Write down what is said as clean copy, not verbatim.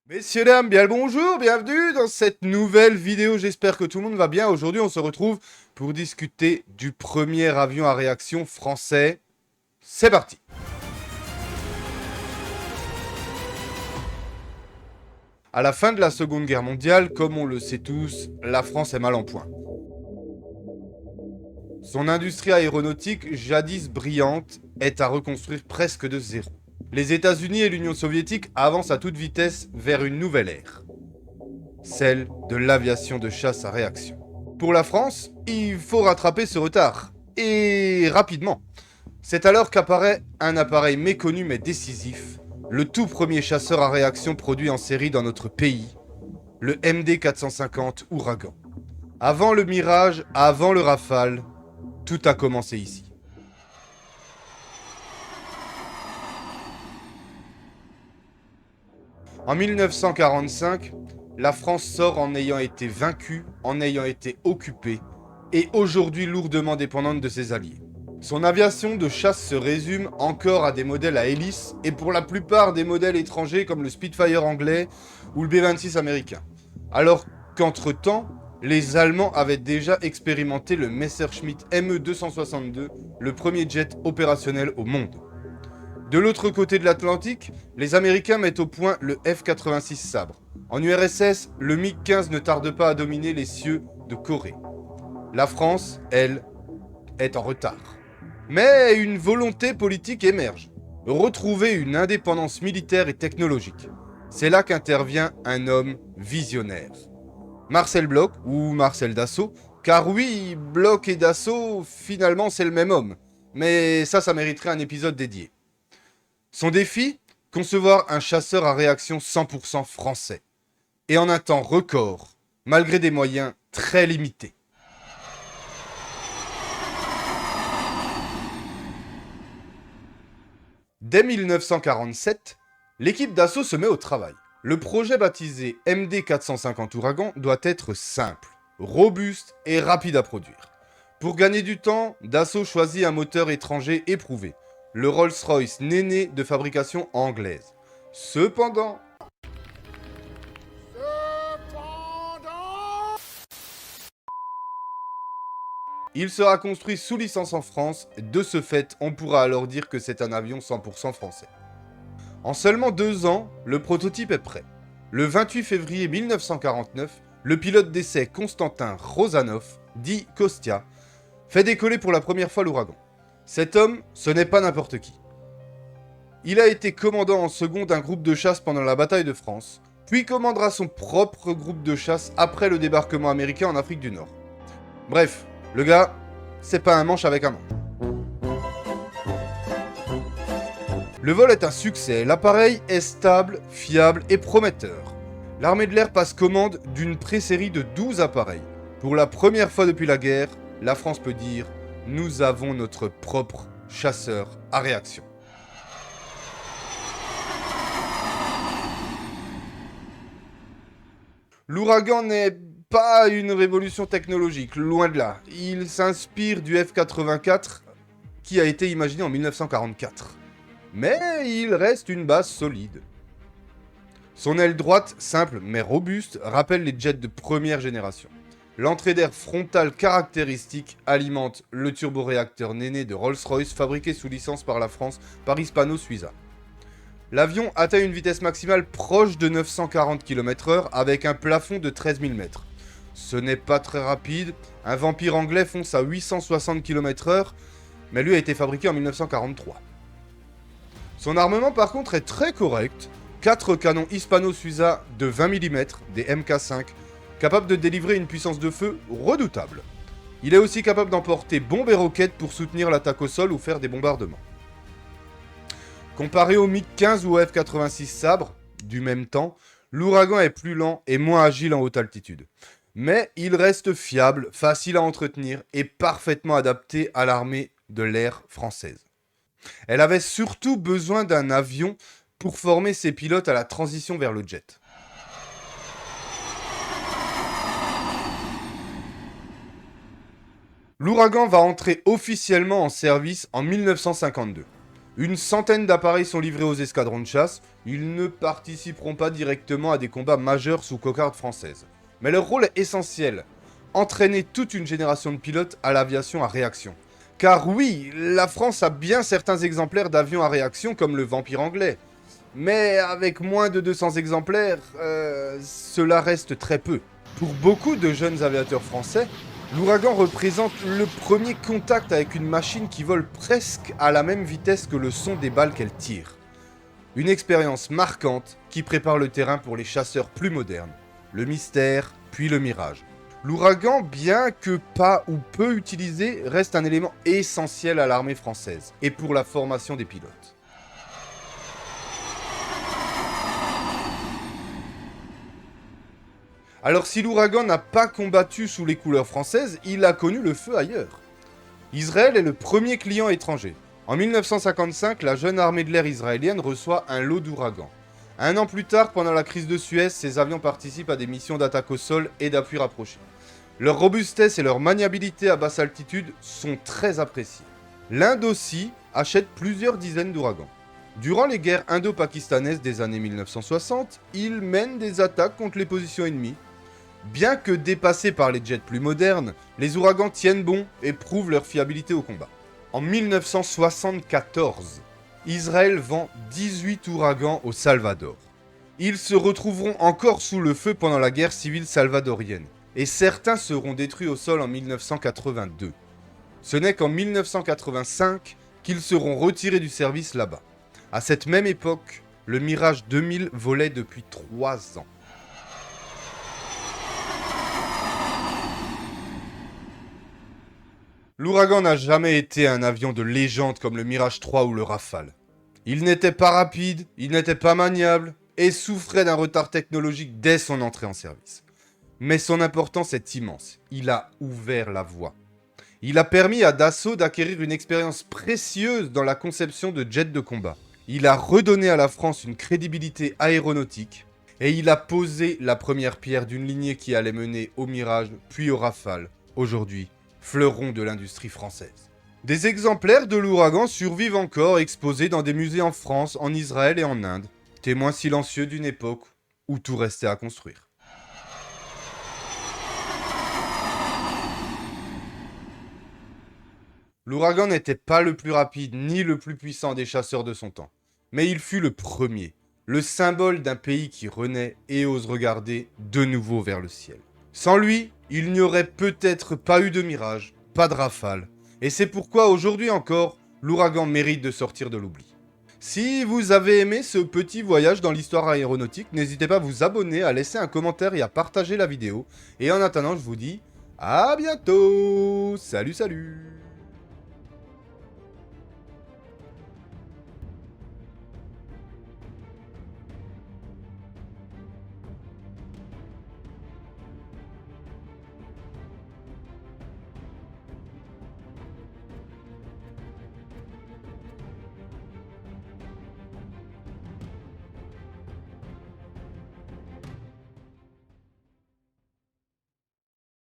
Messieurs, dames, bien le bonjour, bienvenue dans cette nouvelle vidéo, j'espère que tout le monde va bien. Aujourd'hui, on se retrouve pour discuter du premier avion à réaction français. C'est parti. À la fin de la Seconde Guerre mondiale, comme on le sait tous, la France est mal en point. Son industrie aéronautique, jadis brillante, est à reconstruire presque de zéro. Les États-Unis et l'Union soviétique avancent à toute vitesse vers une nouvelle ère. Celle de l'aviation de chasse à réaction. Pour la France, il faut rattraper ce retard. Et rapidement. C'est alors qu'apparaît un appareil méconnu mais décisif, le tout premier chasseur à réaction produit en série dans notre pays, le MD 450 Ouragan. Avant le Mirage, avant le Rafale, tout a commencé ici. En 1945, la France sort en ayant été vaincue, en ayant été occupée, et aujourd'hui lourdement dépendante de ses alliés. Son aviation de chasse se résume encore à des modèles à hélice, et pour la plupart des modèles étrangers comme le Spitfire anglais ou le B-26 américain. Alors qu'entre-temps, les Allemands avaient déjà expérimenté le Messerschmitt Me 262, le premier jet opérationnel au monde. De l'autre côté de l'Atlantique, les Américains mettent au point le F-86 Sabre. En URSS, le MiG-15 ne tarde pas à dominer les cieux de Corée. La France, elle, est en retard. Mais une volonté politique émerge. Retrouver une indépendance militaire et technologique. C'est là qu'intervient un homme visionnaire. Marcel Bloch, ou Marcel Dassault, car oui, Bloch et Dassault, finalement c'est le même homme. Mais ça mériterait un épisode dédié. Son défi, concevoir un chasseur à réaction 100% français. Et en un temps record, malgré des moyens très limités. Dès 1947, l'équipe d'assaut se met au travail. Le projet baptisé MD 450 Ouragan doit être simple, robuste et rapide à produire. Pour gagner du temps, Dassault choisit un moteur étranger éprouvé, le Rolls-Royce Néné de fabrication anglaise. Cependant, il sera construit sous licence en France, de ce fait, on pourra alors dire que c'est un avion 100% français. En seulement 2 ans, le prototype est prêt. Le 28 février 1949, le pilote d'essai Konstantin Rozanov, dit Kostia, fait décoller pour la première fois l'Ouragan. Cet homme, ce n'est pas n'importe qui. Il a été commandant en second d'un groupe de chasse pendant la bataille de France, puis commandera son propre groupe de chasse après le débarquement américain en Afrique du Nord. Bref, le gars, c'est pas un manche avec un manche. Le vol est un succès, l'appareil est stable, fiable et prometteur. L'armée de l'air passe commande d'une pré-série de 12 appareils. Pour la première fois depuis la guerre, la France peut dire « Nous avons notre propre chasseur à réaction ». L'Ouragan n'est pas une révolution technologique, loin de là. Il s'inspire du F-84 qui a été imaginé en 1944. Mais il reste une base solide. Son aile droite, simple mais robuste, rappelle les jets de première génération. L'entrée d'air frontale caractéristique alimente le turboréacteur Néné de Rolls-Royce fabriqué sous licence par la France par Hispano-Suiza. L'avion atteint une vitesse maximale proche de 940 km/h avec un plafond de 13 000 mètres. Ce n'est pas très rapide, un Vampire anglais fonce à 860 km/h, mais lui a été fabriqué en 1943. Son armement par contre est très correct, 4 canons Hispano-Suiza de 20 mm, des MK5, capables de délivrer une puissance de feu redoutable. Il est aussi capable d'emporter bombes et roquettes pour soutenir l'attaque au sol ou faire des bombardements. Comparé au MiG-15 ou au F-86 Sabre, du même temps, l'Ouragan est plus lent et moins agile en haute altitude. Mais il reste fiable, facile à entretenir et parfaitement adapté à l'armée de l'air française. Elle avait surtout besoin d'un avion pour former ses pilotes à la transition vers le jet. L'Ouragan va entrer officiellement en service en 1952. Une centaine d'appareils sont livrés aux escadrons de chasse. Ils ne participeront pas directement à des combats majeurs sous cocarde française. Mais leur rôle est essentiel. Entraîner toute une génération de pilotes à l'aviation à réaction. Car oui, la France a bien certains exemplaires d'avions à réaction comme le Vampire anglais. Mais avec moins de 200 exemplaires, cela reste très peu. Pour beaucoup de jeunes aviateurs français, l'Ouragan représente le premier contact avec une machine qui vole presque à la même vitesse que le son des balles qu'elle tire. Une expérience marquante qui prépare le terrain pour les chasseurs plus modernes. Le Mystère, puis le Mirage. L'Ouragan, bien que pas ou peu utilisé, reste un élément essentiel à l'armée française et pour la formation des pilotes. Alors si l'Ouragan n'a pas combattu sous les couleurs françaises, il a connu le feu ailleurs. Israël est le premier client étranger. En 1955, la jeune armée de l'air israélienne reçoit un lot d'Ouragan. Un an plus tard, pendant la crise de Suez, ces avions participent à des missions d'attaque au sol et d'appui rapproché. Leur robustesse et leur maniabilité à basse altitude sont très appréciées. L'Inde aussi achète plusieurs dizaines d'ouragans. Durant les guerres indo-pakistanaises des années 1960, ils mènent des attaques contre les positions ennemies. Bien que dépassés par les jets plus modernes, les ouragans tiennent bon et prouvent leur fiabilité au combat. En 1974, Israël vend 18 ouragans au Salvador. Ils se retrouveront encore sous le feu pendant la guerre civile salvadorienne, et certains seront détruits au sol en 1982. Ce n'est qu'en 1985 qu'ils seront retirés du service là-bas. À cette même époque, le Mirage 2000 volait depuis 3 ans. L'Ouragan n'a jamais été un avion de légende comme le Mirage 3 ou le Rafale. Il n'était pas rapide, il n'était pas maniable, et souffrait d'un retard technologique dès son entrée en service. Mais son importance est immense, il a ouvert la voie. Il a permis à Dassault d'acquérir une expérience précieuse dans la conception de jets de combat. Il a redonné à la France une crédibilité aéronautique, et il a posé la première pierre d'une lignée qui allait mener au Mirage, puis au Rafale, aujourd'hui fleuron de l'industrie française. Des exemplaires de l'Ouragan survivent encore exposés dans des musées en France, en Israël et en Inde, témoins silencieux d'une époque où tout restait à construire. L'Ouragan n'était pas le plus rapide ni le plus puissant des chasseurs de son temps, mais il fut le premier, le symbole d'un pays qui renaît et ose regarder de nouveau vers le ciel. Sans lui, il n'y aurait peut-être pas eu de Mirage, pas de Rafale, et c'est pourquoi aujourd'hui encore, l'Ouragan mérite de sortir de l'oubli. Si vous avez aimé ce petit voyage dans l'histoire aéronautique, n'hésitez pas à vous abonner, à laisser un commentaire et à partager la vidéo. Et en attendant, je vous dis à bientôt. Salut, salut.